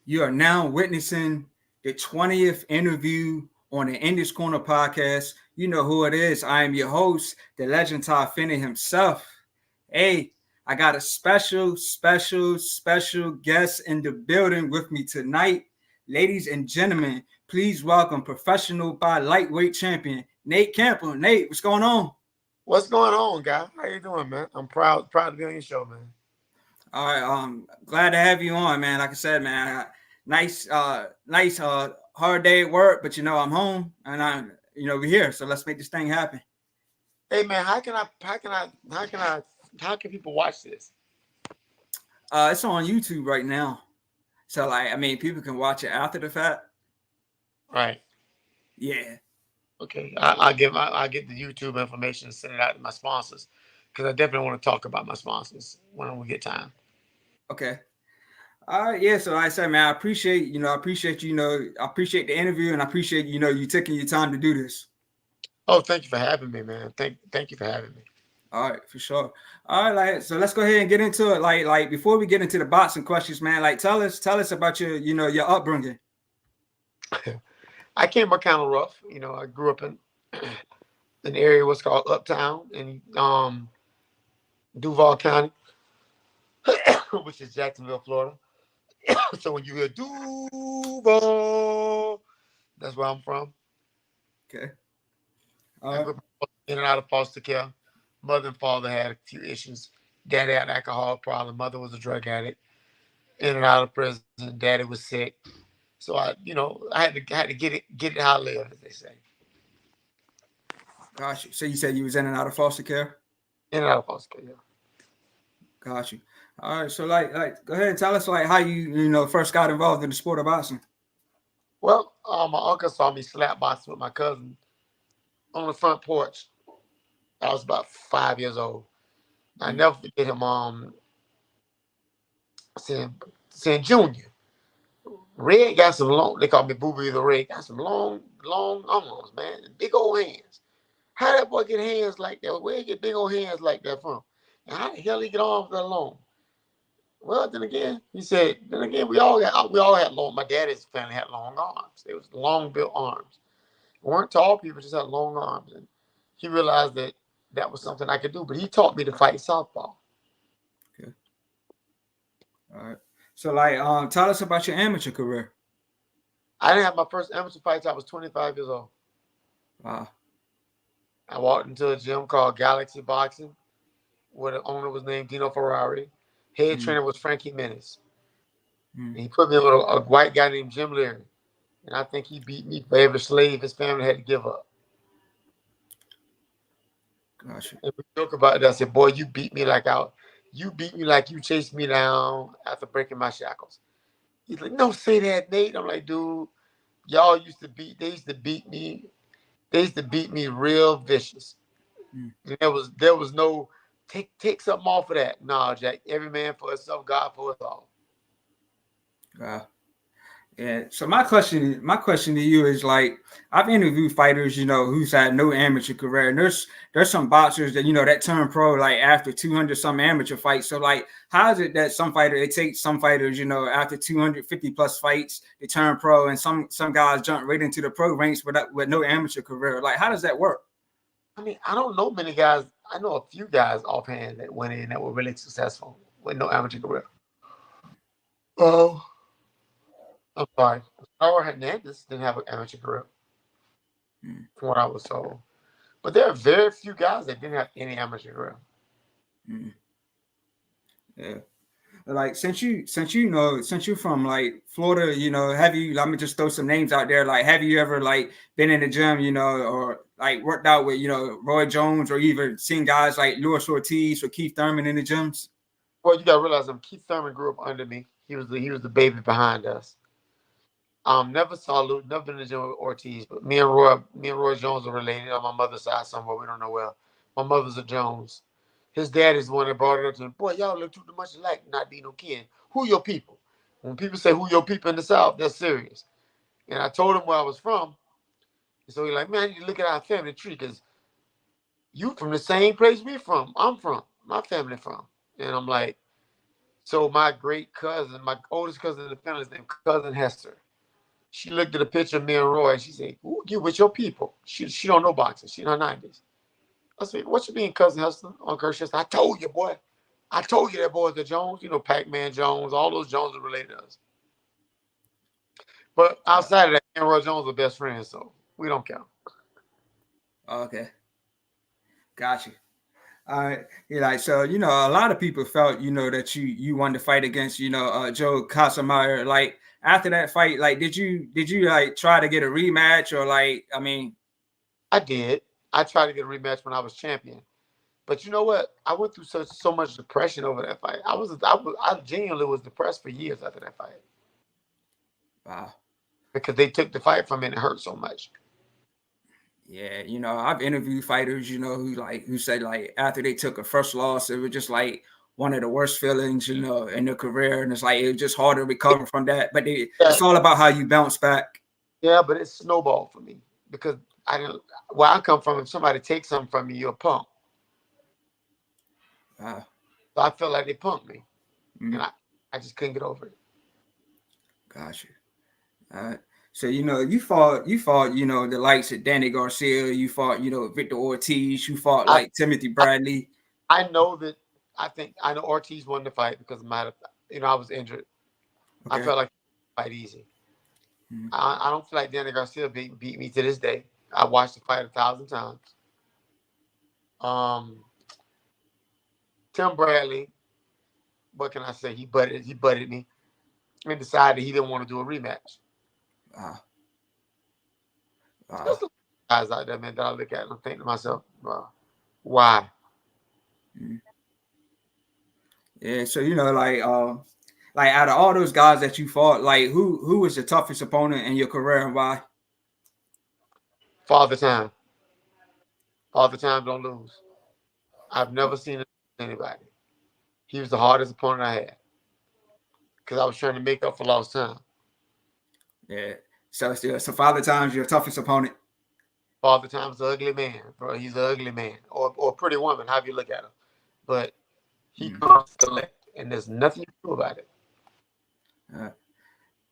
You are now witnessing the 20th interview on the Indies Corner podcast. You know who it is. I am your host, the legend Todd Finney himself. Hey, I got a special guest in the building with me tonight. Ladies and gentlemen, please welcome professional by lightweight champion, Nate Campbell. Nate, what's going on? What's going on, guy? How you doing, man? I'm proud to be on your show, man. All right, glad to have you on, man. Like I said, man, nice, hard day at work, but I'm home and we're here, so let's make this thing happen. Hey, man, how can people watch this? It's on YouTube right now, so people can watch it after the fact. Right. Yeah. Okay. I'll get the YouTube information and send it out to my sponsors because I definitely want to talk about my sponsors when we get time. Okay. Yeah. So like I said, man, I appreciate the interview, and I appreciate you taking your time to do this. Oh, thank you for having me, man. Thank you for having me. All right, for sure. All right, so let's go ahead and get into it. Like before we get into the boxing questions, man, tell us about your upbringing. I came up kind of rough. I grew up in an area what's called Uptown in Duval County, which is Jacksonville, Florida. So when you hear Duval, that's where I'm from. Okay. I grew up in and out of foster care. Mother and father had a few issues. Daddy had an alcohol problem. Mother was a drug addict. In and out of prison. Daddy was sick. So I had to get it how I live, as they say. Gosh, so you said you was in and out of foster care. In and out of foster care. Yeah. Got you. All right, so go ahead and tell us how you first got involved in the sport of boxing. Well, my uncle saw me slap boxing with my cousin on the front porch. I was about 5 years old. I never forget him saying Junior. Red got some long, they call me Boo Boo the Red, got some long arms, man. Big old hands. How that boy get hands like that? Where he get big old hands like that from? And how the hell he get arms that long? Well, then again, we all had long. My daddy's family had long arms. They was long built arms. We weren't tall people, just had long arms. And he realized that was something I could do. But he taught me to fight softball. Okay. All right. So tell us about your amateur career. I didn't have my first amateur fight till I was 25 years old. Wow. I walked into a gym called Galaxy Boxing, where the owner was named Dino Ferrari. Head trainer was Frankie Menace. And he put me with a white guy named Jim Leary. And I think he beat me for every slave his family had to give up. Gotcha. And we joke about it. I said, boy, you beat me like you chased me down after breaking my shackles. He's like, don't say that, Nate. I'm like, dude, they used to beat me. They used to beat me real vicious. And there was no take something off of that. Nah, Jack, every man for himself, God for us all. Wow. Yeah. So my question to you is I've interviewed fighters, who's had no amateur career, and there's some boxers that turn pro after 200 some amateur fights. So how is it that it takes some fighters, after 250 plus fights they turn pro, and some guys jump right into the pro ranks with no amateur career? How does that work? I mean, I don't know many guys. I know a few guys offhand that went in that were really successful with no amateur career. Oh. I'm sorry. Raul Hernandez didn't have an amateur career, from what I was told. But there are very few guys that didn't have any amateur career. Yeah. Since you're from Florida, have you? Let me just throw some names out there. Have you ever been in the gym, or worked out with Roy Jones, or even seen guys like Luis Ortiz or Keith Thurman in the gyms? Well, you gotta realize Keith Thurman grew up under me. He was the baby behind us. Never saw Luke, never been in the gym with Ortiz, but me and Roy Jones are related on my mother's side somewhere. We don't know where. My mother's a Jones. His dad is the one that brought it up to him. Boy, y'all look too much alike, not be no kin. Who your people? When people say who your people in the South, that's serious. And I told him where I was from. And so he's like, man, I need to look at our family tree because you from the same place we from. I'm from. My family from. And I'm like, So my great cousin, my oldest cousin in the family, is named Cousin Hester. She looked at a picture of me and Roy and she said, "Ooh, you with your people." She don't know boxing. She in her 90s. I said, "What you mean, Cousin Hester?" Uncle Hester, I told you, boy. I told you that boy's the Jones. You know, Pac-Man Jones. All those Jones are related to us. But outside of that, me and Roy Jones are best friends, so we don't count. Okay, got you. All right, yeah, like so, a lot of people felt, that you won the fight against, Joe Casamire. Like after that fight, like did you like try to get a rematch or like, I mean, I did. I tried to get a rematch when I was champion. But you know what? I went through so much depression over that fight. I genuinely was depressed for years after that fight wow. because they took the fight from me and it hurt so much. Yeah, I've interviewed fighters, who said like after they took a first loss, it was just like one of the worst feelings, in their career, and it's like it was just hard to recover from that. But Yeah, it's all about how you bounce back. yeah, but it snowballed for me because I didn't. Where I come from, if somebody takes something from me, you're a punk. Wow. So I felt like they punked me, and Mm, I just couldn't get over it. gotcha. All right. So you fought, the likes of Danny Garcia. You fought, Victor Ortiz. You fought I like Timothy I, Bradley. I know that I know Ortiz won the fight because I was injured. I Okay. felt like fight easy. Mm, I don't feel like Danny Garcia beat me to this day. I watched the fight 1,000 times. Um, Tim Bradley, what can I say? He butted me and decided he didn't want to do a rematch. wow. Wow. There's some guys out there, man, that I look at and I think to myself, why? Mm. Yeah. So like out of all those guys that you fought, like who was the toughest opponent in your career and why? Father time. Father time don't lose. I've never seen it with anybody. He was the hardest opponent I had because I was trying to make up for lost time. Yeah. So Father Time's your toughest opponent. Father time's an ugly man, bro. He's an ugly man. Or a pretty woman, however you look at him. But he Mm. comes to collect, and there's nothing you can do about it. Uh,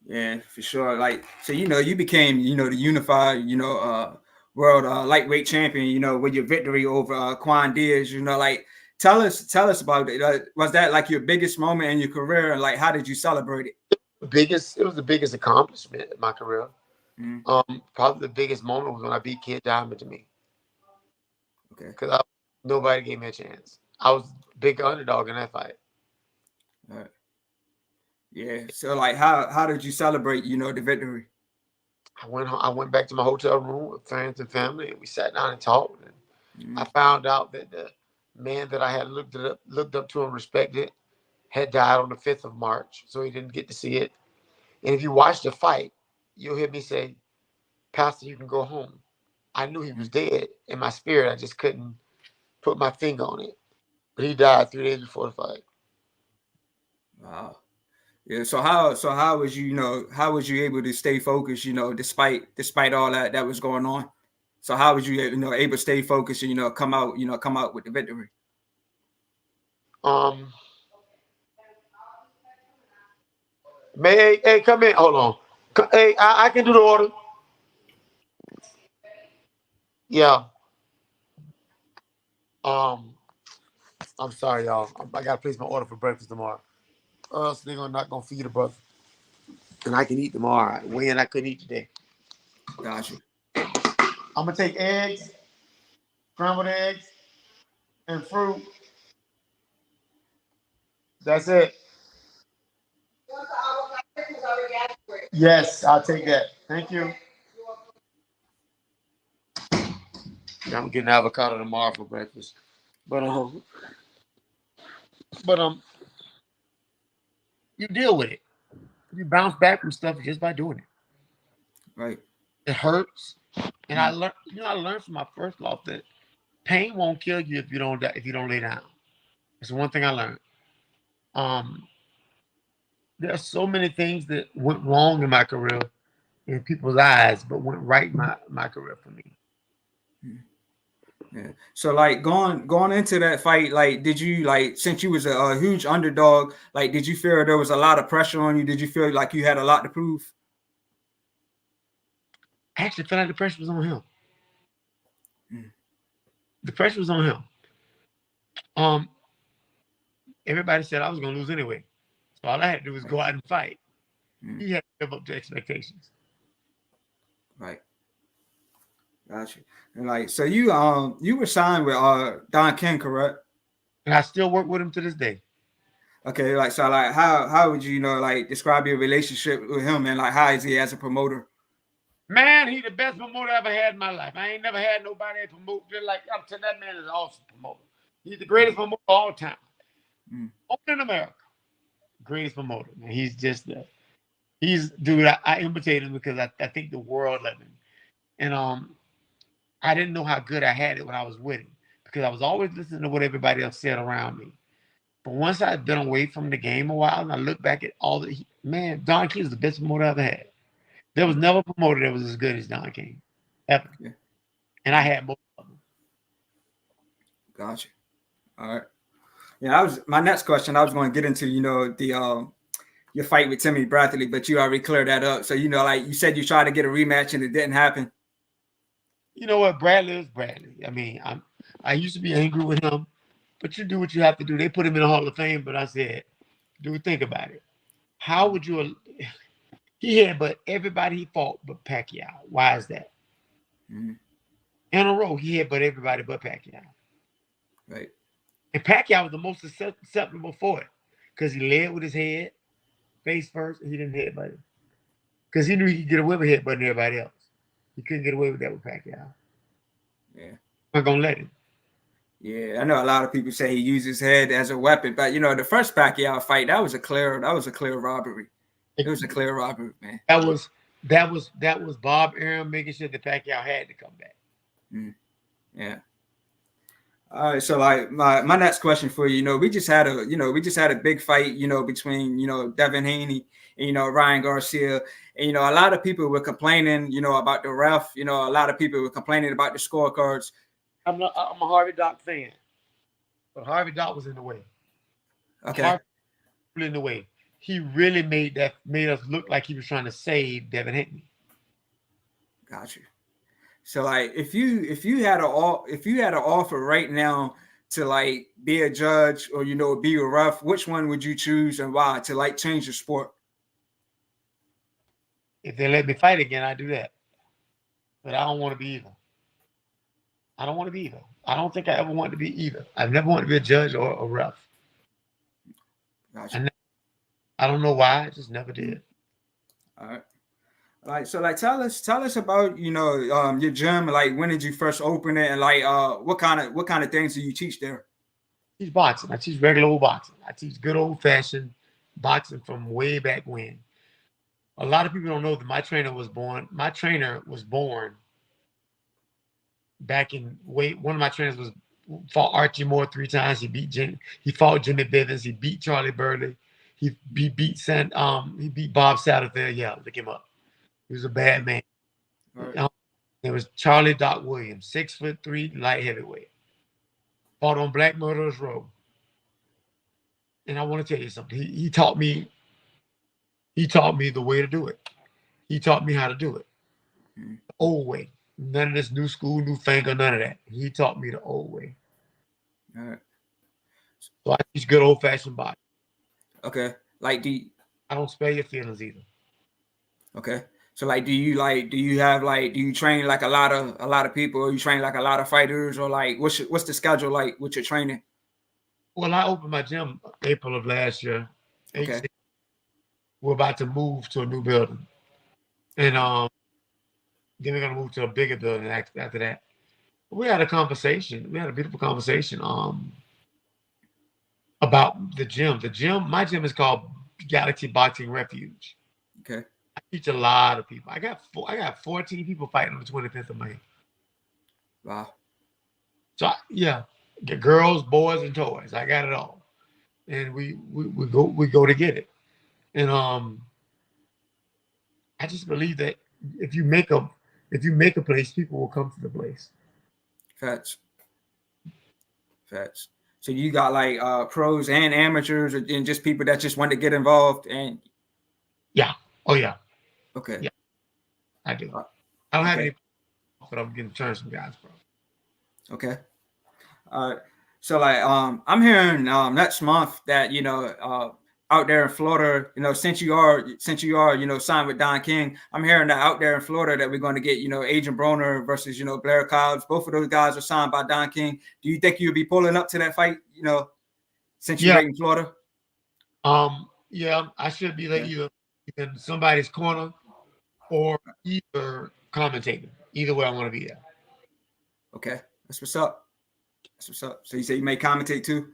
yeah, for sure. Like so, you became, the unified, world lightweight champion, with your victory over Quan Diaz. Like tell us about it. Was that like your biggest moment in your career, and like how did you celebrate it? It was the biggest accomplishment in my career. Mm. Probably the biggest moment was when I beat Kid Diamond to me Okay. because nobody gave me a chance. I was big underdog in that fight. All right. Yeah. So like how did you celebrate, the victory? I went back to my hotel room with friends and family, and we sat down and talked. And I Mm. found out that the man that I had looked up to and respected had died on the 5th of March, so he didn't get to see it. And if you watch the fight, you'll hear me say, "Pastor, you can go home." I knew he was Mm. dead in my spirit. I just couldn't put my finger on it. But he died 3 days before the fight. Wow. Yeah. So how was you able to stay focused, despite all that was going on? So how was you, able to stay focused and come out with the victory? Um, hey, come in. Hold on. Hey, I can do the order. Yeah. Um, I'm sorry, y'all. I gotta place my order for breakfast tomorrow. Or else they're not gonna feed the brother. And I can eat tomorrow. When I couldn't eat today. Got you. I'm gonna take eggs, scrambled eggs, and fruit. That's it. Yes, I'll take that. Thank you. Yeah, I'm getting avocado tomorrow for breakfast. But but you deal with it. You bounce back from stuff just by doing it. Right. It hurts. And Mm. I learned from my first loss that pain won't kill you if you don't lay down. That's one thing I learned. Um, there are so many things that went wrong in my career in people's eyes, but went right in my career for me. Mm. Yeah. So like going into that fight, like did you like since you was a huge underdog, like did you feel there was a lot of pressure on you? Did you feel like you had a lot to prove? I actually felt like the pressure was on him. Mm, The pressure was on him. Um, Everybody said I was gonna lose anyway. So all I had to do was right. go out and fight. Mm, He had to live up to expectations. right. Gotcha. And like so you were signed with Don King, correct? And I still work with him to this day. Okay, like so like how would you, you know, like describe your relationship with him and like how is he as a promoter? Man, he the best promoter I ever had in my life. I ain't never had nobody promote just like I'm telling that man is an awesome promoter. He's the greatest promoter of all time. Mm, Only in America. Greatest promoter. Man. He's just he's dude, I imitate him because I think the world of him. And I didn't know how good I had it when I was with him because I was always listening to what everybody else said around me. But once I'd been away from the game a while and I look back at all the man, Don King was the best promoter I ever had. There was mm, never a promoter that was as good as Don King. Ever. yeah. And I Mm, had most of them. gotcha. All right. Yeah, I was my next question. I was going to get into, you know, the your fight with Timmy Bradley, but you already cleared that up. So you know, like you said, you tried to get a rematch and it didn't happen. You know what? Bradley is Bradley. I mean, I used to be angry with him, but you do what you have to do. They put him in the Hall of Fame, but I said, dude, think about it. How would you he had but everybody he fought but Pacquiao. Why is that? Mm, In a row, he had but everybody but Pacquiao. right. And Pacquiao was the most susceptible for it because he led with his head, face first, and he didn't headbutt him. Because he knew he could get away with headbutting everybody else. He couldn't get away with that with Pacquiao. Yeah. I'm not gonna let him. Yeah, I know a lot of people say he used his head as a weapon, but you know, the first Pacquiao fight, that was a clear robbery. It was a clear robbery, man. That was that was Bob Arum making sure that Pacquiao had to come back. Mm, yeah. All right, so like my next question for you, you know, we just had a big fight, you know, between you know Devin Haney and you know Ryan Garcia, and you know a lot of people were complaining, you know, about the ref, you know, a lot of people were complaining about the scorecards. I'm a Harvey Dock fan, but Harvey Dock was in the way. Okay, Harvey was in the way. He really made us look like he was trying to save Devin Haney. got you. So like if you had an offer right now to like be a judge or you know be a ref, which one would you choose and why to like change the sport? If they let me fight again, I do that. But I don't want to be either. I don't want to be either. I don't think I ever wanted to be either. I've never wanted to be a judge or a ref. Got I, you. ne- I don't know why. I just never did. All right. Like so, like tell us about you know your gym. Like when did you first open it, and like what kind of things do you teach there? I teach boxing. I teach regular old boxing. I teach good old fashioned boxing from way back when. A lot of people don't know that my trainer was born. My trainer was born back in way. One of my trainers was fought Archie Moore 3 times. He fought Jimmy Bivens. He beat Charlie Burley. He beat Bob Satterfield. Yeah, look him up. He was a bad man. All right. It was Charlie Doc Williams, 6'3", light heavyweight. Fought on Black Murderers Row. And I want to tell you something. He taught me the way to do it. He taught me how to do it. Mm, The old way. None of this new school, new fangle, none of that. He taught me the old way. all right. So I teach good old fashioned boxing. Okay. Like I don't spare your feelings either. okay. So like do you have like do you train like a lot of people or you train like a lot of fighters or like what's the schedule like with your training? Well, I opened my gym April of last year. Okay. We're about to move to a new building. And then we're gonna move to a bigger building after that. We had a conversation. We had a beautiful conversation about the gym. My gym is called Galaxy Boxing Refuge. Okay. I teach a lot of people. I got 14 people fighting on the 25th of May. Wow. So yeah, the girls, boys, and toys. I got it all, and we go to get it. And I just believe that if you make a if you make a place, people will come to the place. Facts. Facts. So you got like pros and amateurs and just people that just want to get involved and Yeah. Oh yeah. okay. Yeah. I do. Uh, I don't have okay. any, but I'm getting turned some guys, bro. Okay. So like I'm hearing next month that out there in Florida, since you are signed with Don King, I'm hearing that out there in Florida that we're going to get Adrian Broner versus Blair Cobbs. Both of those guys are signed by Don King. Do you think you'll be pulling up to that fight? Since you're Yeah. right in Florida. Yeah. I should be like Okay. either in somebody's corner or either commentating. Either way, I want to be there. Okay. That's what's up. That's what's up. So you say you may commentate too?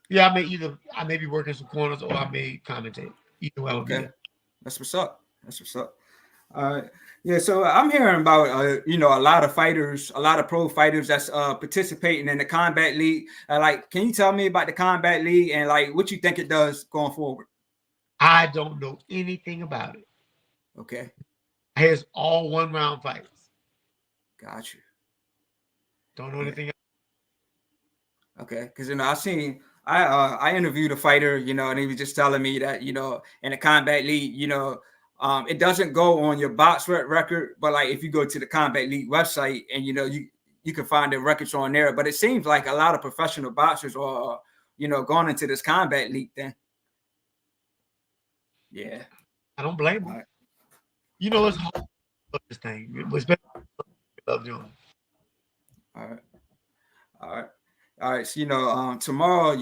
Yeah, I may be working some corners or I may commentate. Either way, I'll be Okay. there. That's what's up. That's what's up. Yeah, so I'm hearing about a lot of fighters, a lot of pro fighters that's participating in the combat league. Like, can you tell me about the combat league and like what you think it does going forward? I don't know anything about it. Okay, It's all 1 round fights. got you. Don't know Yeah, anything. okay, because I interviewed a fighter, and he was just telling me that in the combat league, it doesn't go on your box record, but like if you go to the combat league website and you can find the records on there. But it seems like a lot of professional boxers are going into this combat league thing. Yeah. I don't blame All them. right. It's hard this thing. It was better love doing. All right. All right. All right. So tomorrow,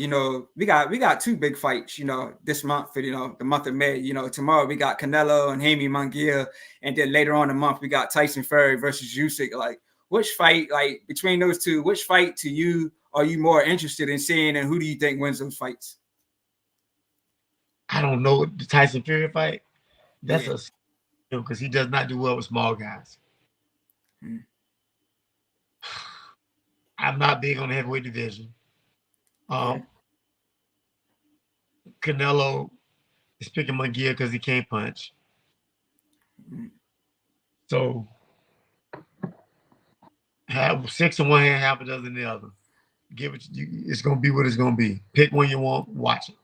we got two big fights, this month for the month of May. Tomorrow we got Canelo and Jaime Munguia, and then later on in the month we got Tyson Fury versus Usyk. Like, which fight, like between those two, which fight to you are you more interested in seeing, and who do you think wins those fights? I don't know the Tyson Fury fight. That's Yeah. a because he does not do well with small guys. Hmm. I'm not big on the heavyweight division. Okay. Um, Canelo is picking Munguia because he can't punch. Hmm. So have 6 in one hand, half a dozen in the other. Give it. It's gonna be what it's gonna be. Pick one you want. Watch it.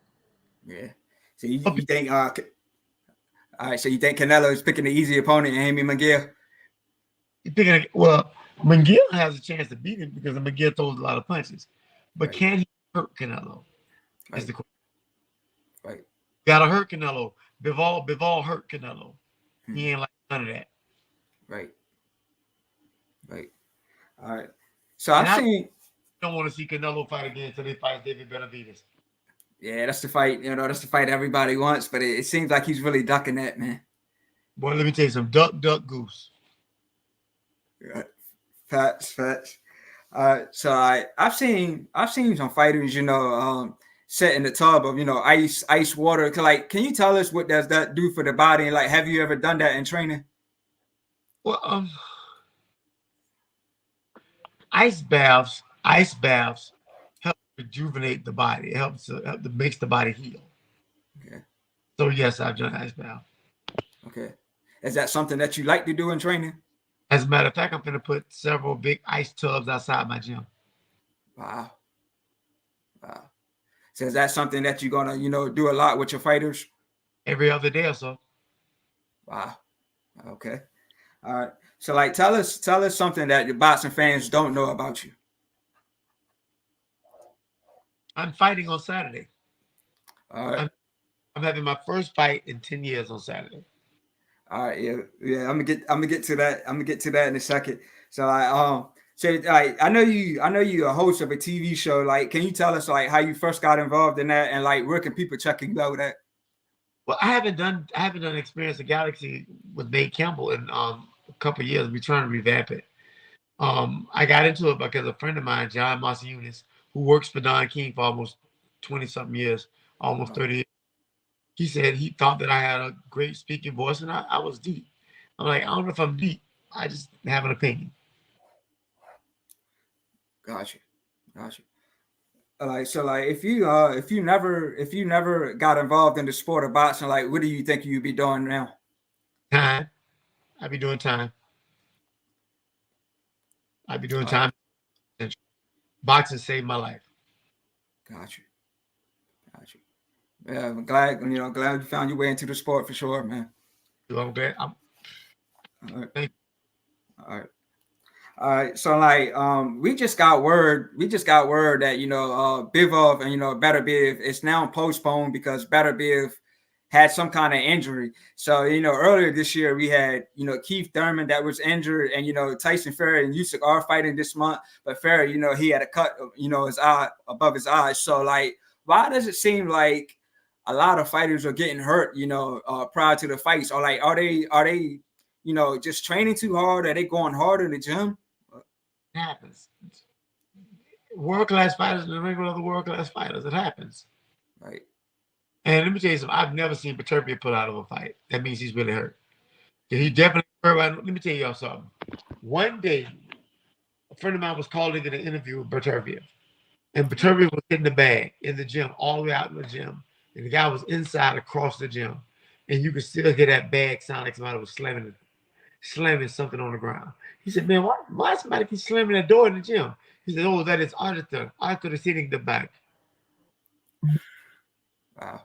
Yeah. So you think all right, so you think Canelo is picking the easy opponent and Jaime Munguia? Well, Munguia has a chance to beat him because Munguia throws a lot of punches. But Right. can he hurt Canelo? Is Right. the question. Right. Gotta hurt Canelo. Bivol hurt Canelo. Hmm. He ain't like none of that. Right. Right. All right. So And I've I seen. don't want to see Canelo fight again until they fight David Benavidez. Yeah, that's the fight. That's the fight everybody wants, but it seems like he's really ducking that, man. Boy, let me tell you some duck, duck, goose. Right. Facts. So I've seen some fighters, sit in the tub of ice water. Like, can you tell us what does that do for the body? And like, have you ever done that in training? Well, ice baths help rejuvenate the body. It help to makes the body heal. Okay. So yes, I've done ice bath. Okay. Is that something that you like to do in training? As a matter of fact, I'm going to put several big ice tubs outside my gym. Wow. Wow. So is that something that you're gonna, do a lot with your fighters? Every other day or so. Wow. Okay. All right. So like tell us something that the boxing fans don't know about you. I'm fighting on Saturday. All right. I'm, I'm having my first fight in 10 years on Saturday. All right. Yeah. I'm gonna get to that. I'm gonna get to that in a second. So I know you a host of a TV show. Like, can you tell us like how you first got involved in that and like where can people check you out at? Well, I haven't done Experience the Galaxy with Nate Campbell in a couple of years. We're trying to revamp it. I got into it because a friend of mine, John Marciunas, who works for Don King for almost 20 something years, almost Wow. 30 years, he said he thought that I had a great speaking voice and I was deep. I'm like, I don't know if I'm deep. I just have an opinion. Gotcha. Gotcha. Like so, like if you never got involved in the sport of boxing, like what do you think you'd be doing now? Time. I'd be doing time. I'd be doing All right. time. Boxing saved my life. Got you. Got you. Yeah, I'm glad glad you found your way into the sport for sure, man. I'm glad. All right. Thank All right. All right, so like we just got word that Bivov and Better Biv is now postponed because Better Biv had some kind of injury. So earlier this year we had Keith Thurman that was injured, and Tyson Fury and Usyk are fighting this month, but Fury he had a cut his eye above his eyes. So like, why does it seem like a lot of fighters are getting hurt prior to the fights? Or like, are they just training too hard? Are they going hard in the gym? it happens. World class fighters in the ring with other world class fighters. It happens. Right. And let me tell you something. I've never seen Peterpia pull out of a fight. That means he's really hurt. He definitely hurt. Let me tell y'all something. One day, a friend of mine was called to get an interview with Peterpia. And Peterpia was in the bag in the gym, all the way out in the gym. And the guy was inside across the gym. And you could still hear that bag sound like somebody was slamming something on the ground. He said, man, why somebody keep slamming that door in the gym? He said, oh, that is Arthur. Arthur is hitting the back. Wow.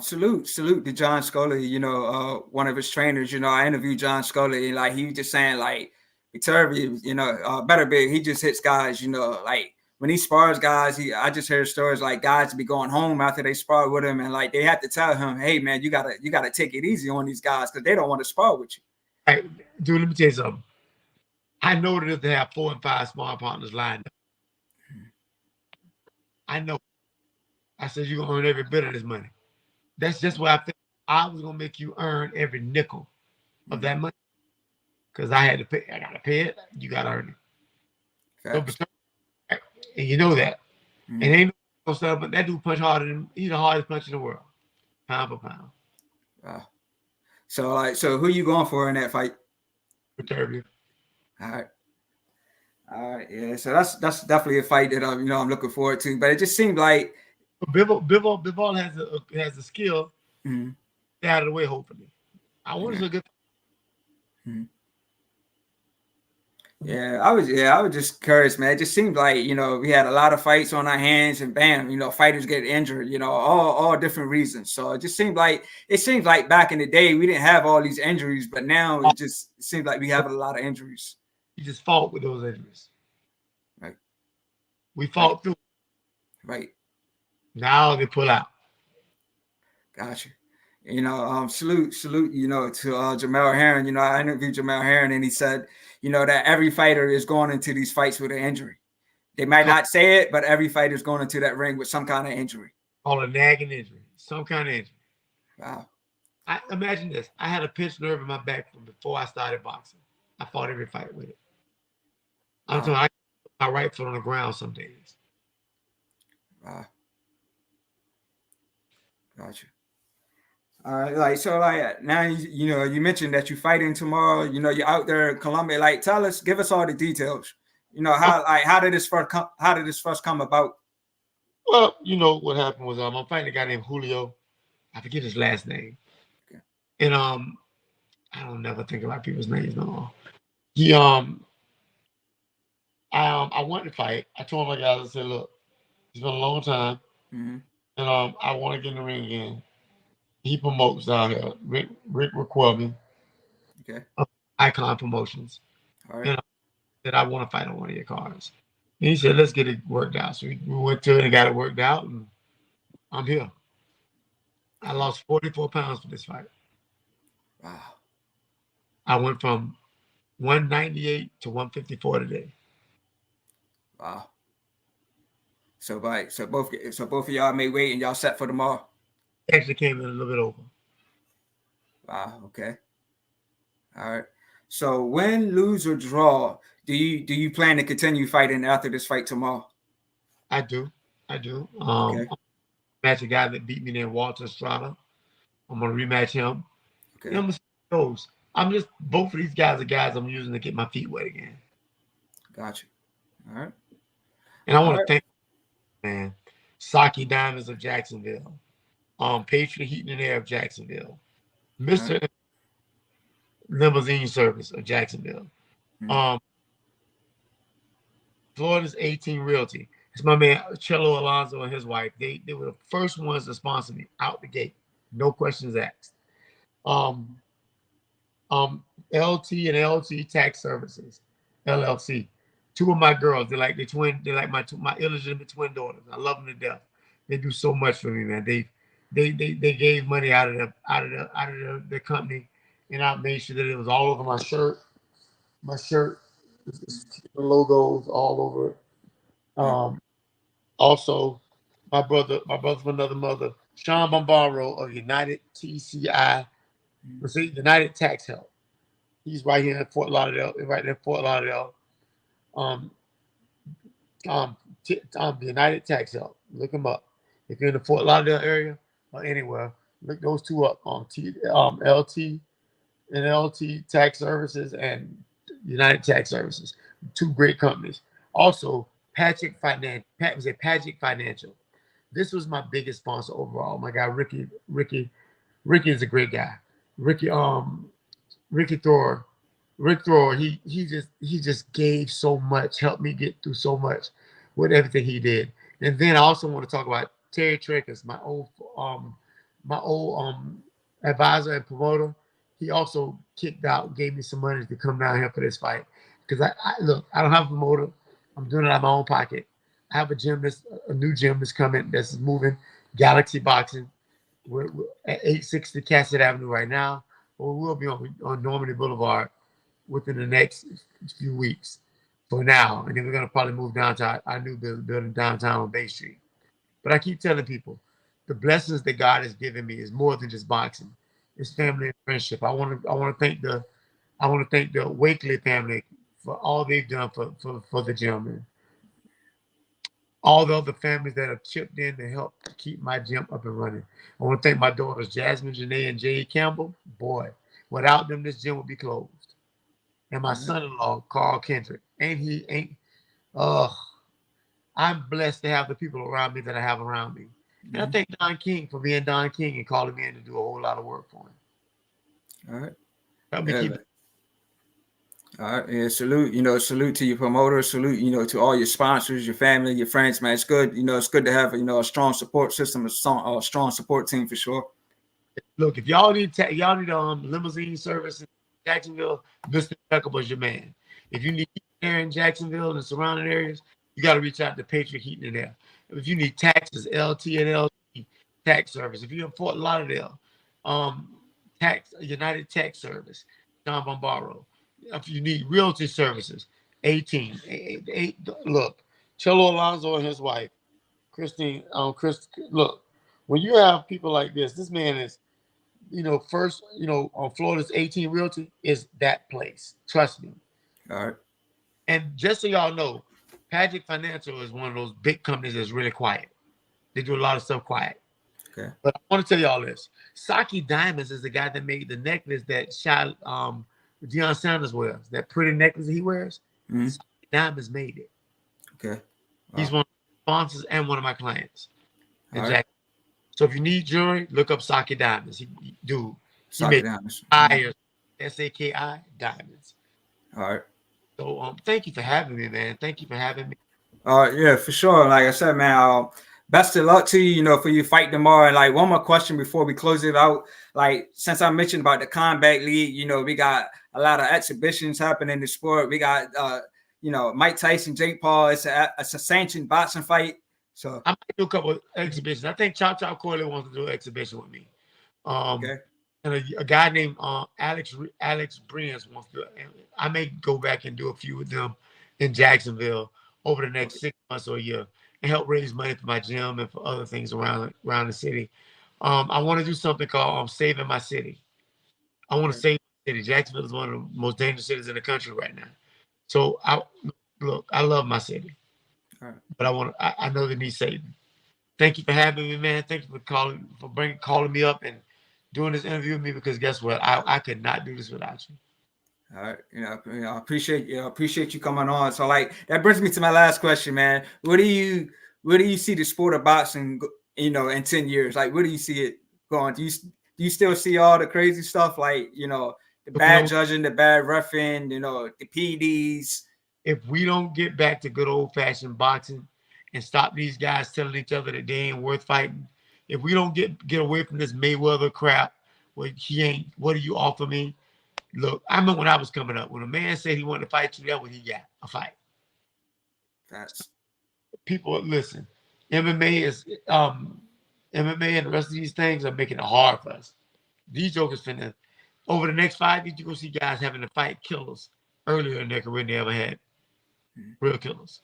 Salute to John Scully, one of his trainers. I interviewed John Scully, and like he was just saying, like, Viterbi, Better Big, he just hits guys, like when he spars guys, I just heard stories like guys be going home after they spar with him, and like they have to tell him, hey man, you gotta take it easy on these guys because they don't want to spar with you. Hey, dude, let me tell you something. I know that if they have 4 and 5 small partners lined up, I know. I said you're gonna earn every bit of this money. That's just what I think. I was gonna make you earn every nickel of that money because I had to pay. I gotta pay it. You gotta earn it. So, and you know that. And ain't no stuff, but that dude punch harder than he's the hardest punch in the world, pound for pound. Wow. So who you going for in that fight? Peterpia. All right. All right, yeah. So that's definitely a fight that I'm looking forward to. But it just seemed like Bivol has a skill out of the way. Hopefully, I want to see a good. Yeah, I was just curious, man. It just seemed like we had a lot of fights on our hands, and bam, fighters get injured. All different reasons. So it seems like back in the day we didn't have all these injuries, but now it seems like we have a lot of injuries. You just fought with those injuries. Right. We fought through. Right. Now they pull out. Gotcha. Salute, to Jamel Herring. I interviewed Jamel Herring, and he said, that every fighter is going into these fights with an injury. They might not say it, but every fighter is going into that ring with some kind of injury. Called a nagging injury, some kind of injury. Wow. I imagine this. I had a pinched nerve in my back from before I started boxing. I fought every fight with it. I'm talking. I put my right foot on the ground some days. Wow. Gotcha. Like now you mentioned that you're fighting tomorrow. You're out there in Colombia. Like, give us all the details. How did this first come about? Well, what happened was I'm fighting a guy named Julio. I forget his last name. Okay. And I don't never think about people's names no more. He I wanted to fight. I told my guys, I said, look, it's been a long time, and I want to get in the ring again. He promotes down here, Rick McQuillan. Okay. Icon Promotions. All right. That I want to fight on one of your cards. And he said, let's get it worked out. So we went to it and got it worked out, and I'm here. I lost 44 pounds for this fight. Wow. I went from 198 to 154 today. Wow. So both of y'all made weight and y'all set for tomorrow. Actually came in a little bit over. Wow. Okay. All right. So win, lose, or draw, do you plan to continue fighting after this fight tomorrow? I do. Okay. Match a guy that beat me named Walter Estrada. I'm gonna rematch him. Okay. I'm gonna see how it goes. Both of these guys are guys I'm using to get my feet wet again. Gotcha. All right. And I want to thank man, Saki Diamonds of Jacksonville, Patriot Heating and Air of Jacksonville, Mr. Limousine Service of Jacksonville, Florida's 18 Realty. It's my man Cello Alonso and his wife. They were the first ones to sponsor me out the gate. No questions asked. Um, LT and LT Tax Services, LLC. Two of my girls, they're like my illegitimate twin daughters. I love them to death. They do so much for me, man. They gave money out of the company, and I made sure that it was all over my shirt. My shirt, the logos all over it. Right. Also, my brother from another mother, Sean Bombaro of United TCI, United Tax Help. He's right here in Fort Lauderdale, right there in Fort Lauderdale. Um, the United Tax Help. Look him up. If you're in the Fort Lauderdale area or anywhere, look those two up on LT and LT Tax Services and United Tax Services. Two great companies. Also, Patrick Financial. This was my biggest sponsor overall. My guy Ricky is a great guy. Ricky Ricky Thor, Rick Thor, he just gave so much, helped me get through so much with everything he did. And then I also want to talk about Terry Trickers, my old advisor and promoter. He also kicked out, gave me some money to come down here for this fight. Because I look, I don't have a promoter. I'm doing it out of my own pocket. I have a new gym that's coming, that's moving, Galaxy Boxing. We're at 860 Cassett Avenue right now. But we will be on Normandy Boulevard within the next few weeks for now. And then we're going to probably move down to our new building downtown on Bay Street. But I keep telling people the blessings that God has given me is more than just boxing. It's family and friendship. I want to thank the Wakely family for all they've done for the gym, and all the other families that have chipped in to help keep my gym up and running. I want to thank my daughters, Jasmine, Janae, and Jay Campbell. Boy, without them, this gym would be closed. And my Right. son-in-law, Carl Kendrick. Ain't he? Ain't. Uh, I'm blessed to have the people around me that I have around me. And I Mhm. thank Don King for being Don King and calling me in to do a whole lot of work for him. All right. Help me Yeah, keep. man. All right. Yeah, salute, salute to your promoter, salute, to all your sponsors, your family, your friends, man. It's good, it's good to have, a strong support system, a strong support team for sure. Look, if y'all need limousine service in Jacksonville, Mr. Impeccable is your man. If you need heating air in Jacksonville and the surrounding areas, you got to reach out to Patriot Heating and Air. If you need taxes, LT and LT tax service. If you're in Fort Lauderdale, um, tax United Tax Service, John Bombaro. If you need realty services, 18, look, Cello Alonso and his wife, Christine, Chris, look, when you have people like this man is first, on Florida's 18 Realty is that place. Trust me. All right. And just so y'all know, Patrick Financial is one of those big companies that's really quiet. They do a lot of stuff quiet. Okay. But I want to tell y'all this. Saki Diamonds is the guy that made the necklace that Deion Sanders wears. That pretty necklace that he wears. Hmm. Saki Diamonds made it. Okay. He's Wow. one of my sponsors and one of my clients in All right. Jack. So if you need jewelry, look up Saki Diamonds. He Sock it made down. Mhm. fire SAKI diamonds. All right. So thank you for having me, man. Thank you for having me. Yeah, for sure. Like I said, man, best of luck to you, for your fight tomorrow. And like one more question before we close it out. Like since I mentioned about the combat league, we got a lot of exhibitions happening in the sport. We got Mike Tyson, Jake Paul. It's a sanctioned boxing fight. So I might do a couple of exhibitions. I think Chop Corley wants to do an exhibition with me. Um, okay. and a guy named Alex Brians wants to. I may go back and do a few with them in Jacksonville over the next 6 months or a year and help raise money for my gym and for other things around the city. I want to do something called Saving My City. I want to Okay. save my city. Jacksonville is one of the most dangerous cities in the country right now. So I love my city, All right. but I know they need saving. Thank you for having me, man. Thank you for calling me up and doing this interview with me, because guess what? I could not do this without you. All right, I appreciate you coming on. So, like, that brings me to my last question, man. Where do you see the sport of boxing, in 10 years? Like, where do you see it going? Do you still see all the crazy stuff, like the You bad know, judging, the bad refing, the PDs? if we don't get back to good old fashioned boxing and stop these guys telling each other that they ain't worth fighting, if we don't get away from this Mayweather crap, where he ain't, what do you offer me? Look, I remember when I was coming up, when a man said he wanted to fight you, that's what he got, a fight. That's People listen. MMA is MMA and the rest of these things are making it hard for us. These jokers finna over the next 5 years, you're gonna see guys having to fight killers earlier in their career than they ever had. Real killers.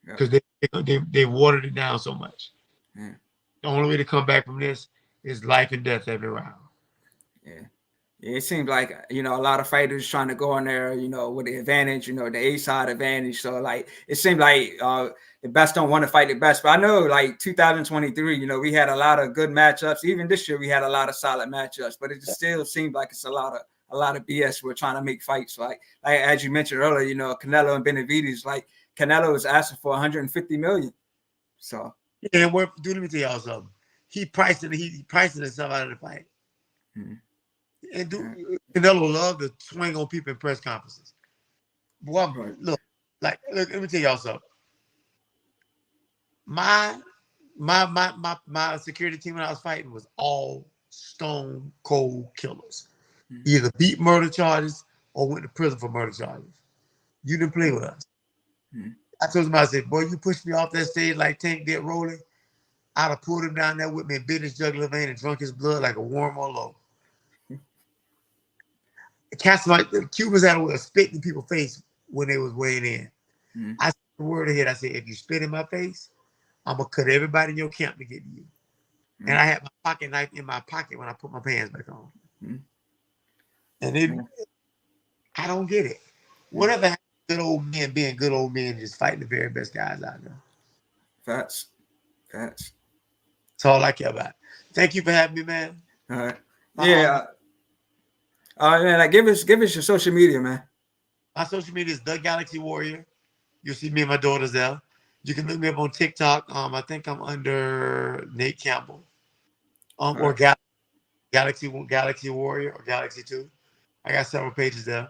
yeah, Because they watered it down so much. yeah, The only way to come back from this is life and death every round. yeah. It seems like a lot of fighters trying to go in there, with the advantage, the A side advantage. So like it seemed like the best don't want to fight the best. But I know like 2023, we had a lot of good matchups. Even this year we had a lot of solid matchups. But it just still seemed like it's a lot of BS. We're trying to make fights like as you mentioned earlier, Canelo and Benavidez. Like Canelo is asking for 150 million. So yeah, let me tell y'all something. He priced himself out of the fight. mm-hmm. And Canelo loved to swing on people in press conferences. Boy, Right. look, let me tell y'all something. My security team when I was fighting was all stone cold killers. Mm-hmm. Either beat murder charges or went to prison for murder charges. You didn't play with us. Mm-hmm. I told him, I said, boy, you pushed me off that stage like Tank did Rolling. I'd have pulled him down there with me and bit his jugular vein and drunk his blood like a worm or low. The Cubans had a way of spitting in people's face when they was weighing in. Mm-hmm. I said the word ahead. I said, if you spit in my face, I'm going to cut everybody in your camp to get to you. Mm-hmm. And I had my pocket knife in my pocket when I put my pants back on. Mm-hmm. And I don't get it. Whatever happened to good old men being good old men, just fighting the very best guys out there. Facts. That's all I care about. Thank you for having me, man. All right. Yeah. Man, give us your social media, man. My social media is The Galaxy Warrior. You'll see me and my daughters there. You can look me up on TikTok. I think I'm under Nate Campbell. Or Galaxy Warrior or Galaxy 2. I got several pages there.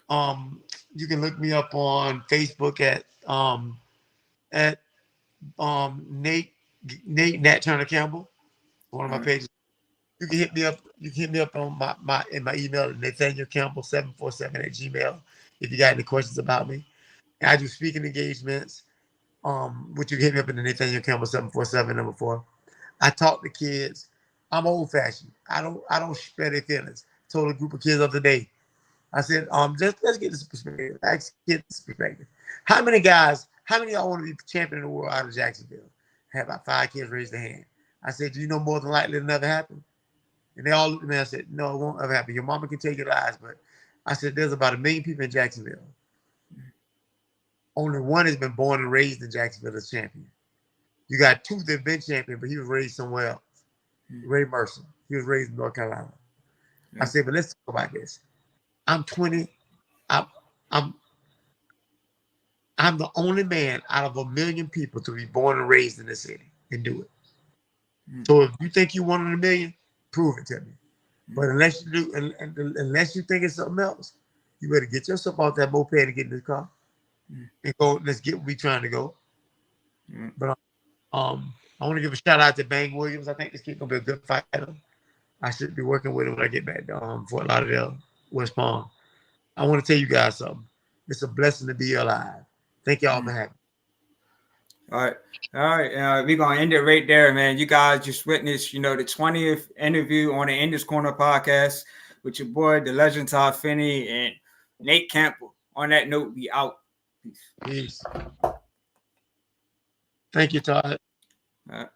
You can look me up on Facebook at Nat Turner Campbell. One of my pages. You can hit me up. You can hit me up on my email at NathanielCampbell747@gmail if you got any questions about me. And I do speaking engagements. Which you can hit me up in the Nathaniel Campbell 747 I talk to kids. I'm old fashioned. I don't spare their feelings. Told a group of kids the other day. I said, let's get this perspective. Let's get this perspective. How many of y'all want to be champion of the world out of Jacksonville? I had about 5 kids raise their hand. I said, do you know more than likely it'll never happen? And they all looked at me and I said, no, it won't ever happen. Your mama can take your lies, but I said, there's about 1 million people in Jacksonville. Only one has been born and raised in Jacksonville as champion. You got 2 that have been champion, but he was raised somewhere else. Ray Mercer. He was raised in North Carolina. I said, but let's talk about this. I'm 20. I'm the only man out of 1 million people to be born and raised in this city and do it. So if you think you 1 in a million, prove it to me. But unless you do, unless you think it's something else, you better get yourself out that moped and get in this car and go. Let's get where we trying to go. But I want to give a shout out to Bang Williams. I think this kid gonna be a good fighter. I should be working with him when I get back to Fort Lauderdale, West Palm. I want to tell you guys something. It's a blessing to be alive. Thank y'all for having me. All right. We're going to end it right there, man. You guys just witnessed, the 20th interview on the In This Corner podcast with your boy, the legend Todd Finney and Nate Campbell. On that note, we out. Peace. Thank you, Todd. All right.